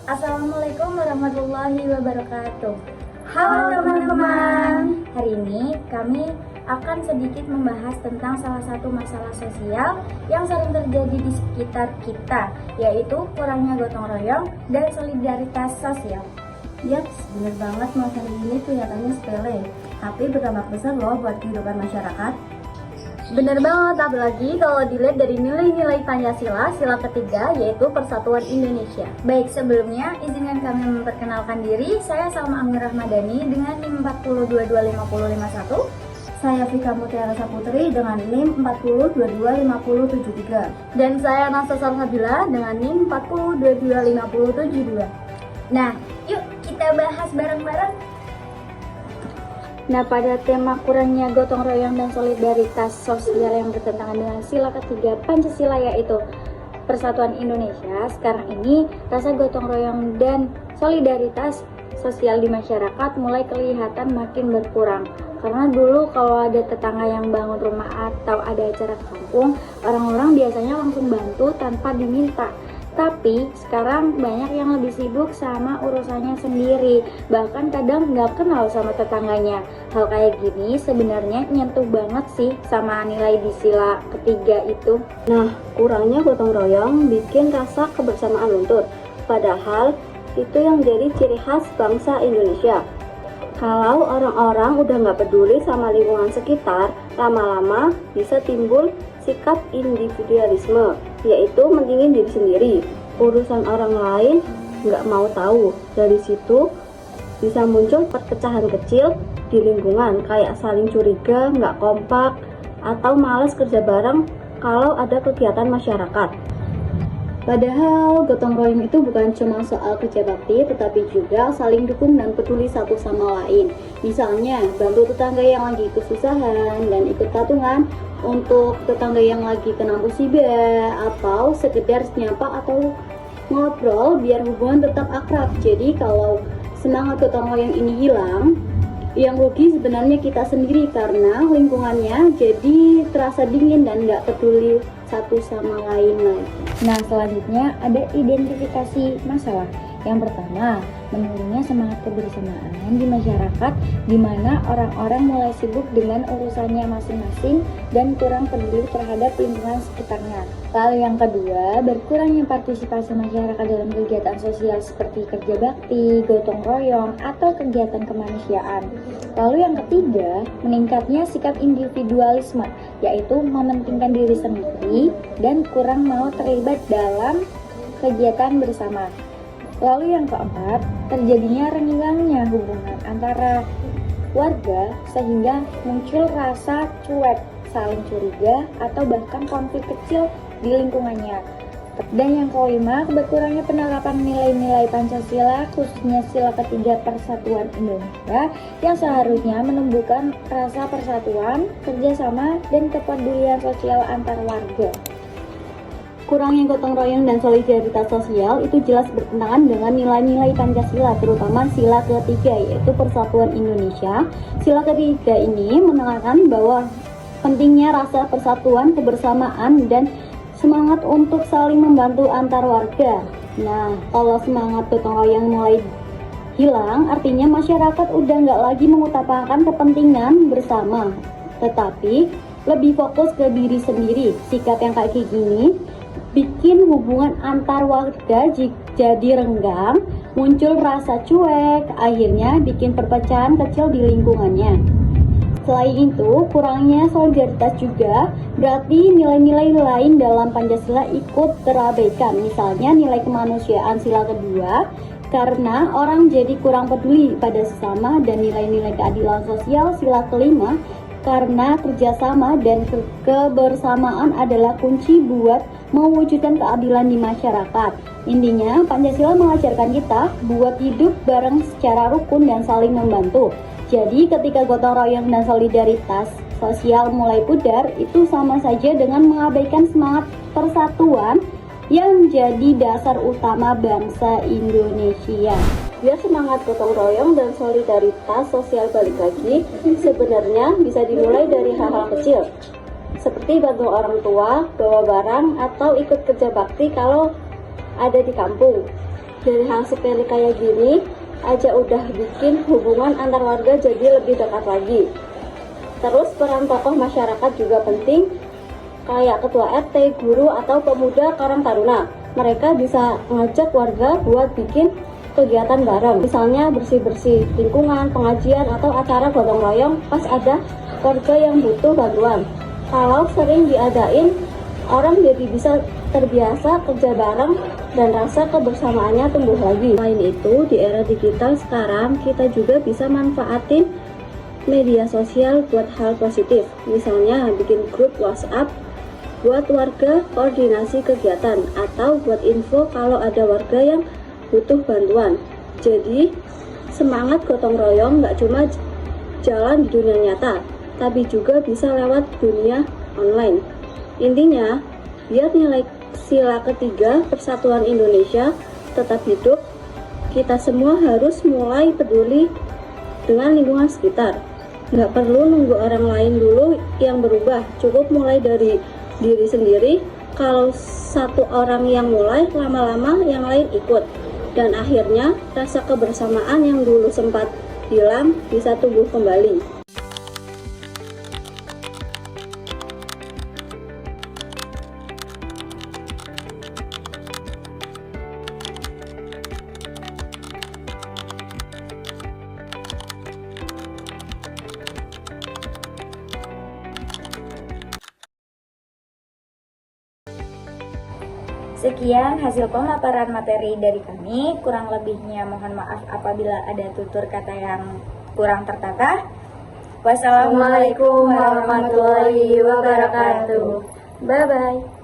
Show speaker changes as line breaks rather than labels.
Assalamualaikum warahmatullahi wabarakatuh.
Halo teman-teman.
Hari ini kami akan sedikit membahas tentang salah satu masalah sosial yang sering terjadi di sekitar kita, yaitu kurangnya gotong royong dan solidaritas sosial.
Yaps, bener banget masalah ini kelihatannya sepele, tapi berdampak besar loh buat kehidupan masyarakat.
Benar banget, apalagi kalau dilihat dari nilai-nilai Pancasila, sila ketiga yaitu Persatuan Indonesia. Baik, sebelumnya izinkan kami memperkenalkan diri. Saya Salma Amir Rahmadani dengan NIM 4022550.
Saya Vika Mutiara Saputri dengan NIM 4022573.
Dan saya Nasa Salsabila dengan NIM 4022572. Nah, yuk kita bahas bareng-bareng. Nah, pada tema kurangnya gotong royong dan solidaritas sosial yang bertentangan dengan sila ketiga Pancasila yaitu Persatuan Indonesia, sekarang ini rasa gotong royong dan solidaritas sosial di masyarakat mulai kelihatan makin berkurang. Karena dulu kalau ada tetangga yang bangun rumah atau ada acara kampung, orang-orang biasanya langsung bantu tanpa diminta. Tapi sekarang banyak yang lebih sibuk sama urusannya sendiri, bahkan kadang nggak kenal sama tetangganya. Hal kayak gini sebenarnya nyentuh banget sih sama nilai di sila ketiga itu.
Nah, kurangnya gotong royong bikin rasa kebersamaan luntur, padahal itu yang jadi ciri khas bangsa Indonesia. Kalau orang-orang udah nggak peduli sama lingkungan sekitar, lama-lama bisa timbul sikap individualisme, yaitu mentingin diri sendiri, urusan orang lain nggak mau tahu. Dari situ bisa muncul perpecahan kecil di lingkungan, kayak saling curiga, nggak kompak, atau malas kerja bareng kalau ada kegiatan masyarakat.
Padahal gotong royong itu bukan cuma soal kerja bakti, tetapi juga saling dukung dan peduli satu sama lain. Misalnya, bantu tetangga yang lagi kesusahan dan ikut patungan untuk tetangga yang lagi kena musibah, atau sekedar nyapa atau ngobrol biar hubungan tetap akrab. Jadi kalau semangat gotong royong ini hilang, yang rugi sebenarnya kita sendiri karena lingkungannya jadi terasa dingin dan nggak peduli satu sama lain lagi.
Nah, selanjutnya ada identifikasi masalah. Yang pertama, menurunnya semangat kebersamaan di masyarakat, di mana orang-orang mulai sibuk dengan urusannya masing-masing dan kurang peduli terhadap lingkungan sekitarnya. Lalu yang kedua, berkurangnya partisipasi masyarakat dalam kegiatan sosial seperti kerja bakti, gotong royong, atau kegiatan kemanusiaan. Lalu yang ketiga, meningkatnya sikap individualisme, yaitu mementingkan diri sendiri dan kurang mau terlibat dalam kegiatan bersama. Lalu yang keempat, terjadinya renggangnya hubungan antara warga sehingga muncul rasa cuek, saling curiga, atau bahkan konflik kecil di lingkungannya. Dan yang kelima, berkurangnya penerapan nilai-nilai Pancasila, khususnya sila ketiga Persatuan Indonesia, yang seharusnya menumbuhkan rasa persatuan, kerjasama, dan kepedulian sosial antar warga.
Kurangnya gotong royong dan solidaritas sosial itu jelas bertentangan dengan nilai-nilai Pancasila, terutama sila ketiga yaitu Persatuan Indonesia. Sila ketiga ini menekankan bahwa pentingnya rasa persatuan, kebersamaan, dan semangat untuk saling membantu antar warga. Nah, kalau semangat gotong royong mulai hilang, artinya masyarakat udah nggak lagi mengutamakan kepentingan bersama, tetapi lebih fokus ke diri sendiri. Sikap yang kayak gini bikin hubungan antar warga jadi renggang, muncul rasa cuek, akhirnya bikin perpecahan kecil di lingkungannya. Selain itu, kurangnya solidaritas juga berarti nilai-nilai lain dalam Pancasila ikut terabaikan. Misalnya nilai kemanusiaan sila kedua, karena orang jadi kurang peduli pada sesama, dan nilai-nilai keadilan sosial sila kelima, karena kerjasama dan kebersamaan adalah kunci buat mewujudkan keadilan di masyarakat. Intinya, Pancasila mengajarkan kita buat hidup bareng secara rukun dan saling membantu. Jadi, ketika gotong royong dan solidaritas sosial mulai pudar, itu sama saja dengan mengabaikan semangat persatuan yang menjadi dasar utama bangsa Indonesia.
Biar semangat gotong royong dan solidaritas sosial balik lagi, sebenarnya bisa dimulai dari hal-hal kecil, seperti bantu orang tua, bawa barang, atau ikut kerja bakti kalau ada di kampung. Dari hal sepele kayak gini aja udah bikin hubungan antar warga jadi lebih dekat lagi. Terus peran tokoh masyarakat juga penting, kayak ketua RT, guru, atau pemuda Karang Taruna. Mereka bisa ngajak warga buat bikin kegiatan bareng, misalnya bersih-bersih lingkungan, pengajian, atau acara gotong royong pas ada warga yang butuh bantuan. Kalau sering diadain, orang jadi bisa terbiasa kerja bareng dan rasa kebersamaannya tumbuh lagi. Selain itu, di era digital sekarang kita juga bisa manfaatin media sosial buat hal positif. Misalnya bikin grup WhatsApp buat warga koordinasi kegiatan atau buat info kalau ada warga yang butuh bantuan. Jadi, semangat gotong royong nggak cuma jalan di dunia nyata, tapi juga bisa lewat dunia online. Intinya, biar nilai sila ketiga Persatuan Indonesia tetap hidup, kita semua harus mulai peduli dengan lingkungan sekitar. Nggak perlu nunggu orang lain dulu yang berubah, cukup mulai dari diri sendiri. Kalau satu orang yang mulai, lama-lama yang lain ikut. Dan akhirnya rasa kebersamaan yang dulu sempat hilang bisa tumbuh kembali.
Sekian hasil pemaparan materi dari kami. Kurang lebihnya mohon maaf apabila ada tutur kata yang kurang tertata. Wassalamualaikum warahmatullahi wabarakatuh. Bye-bye.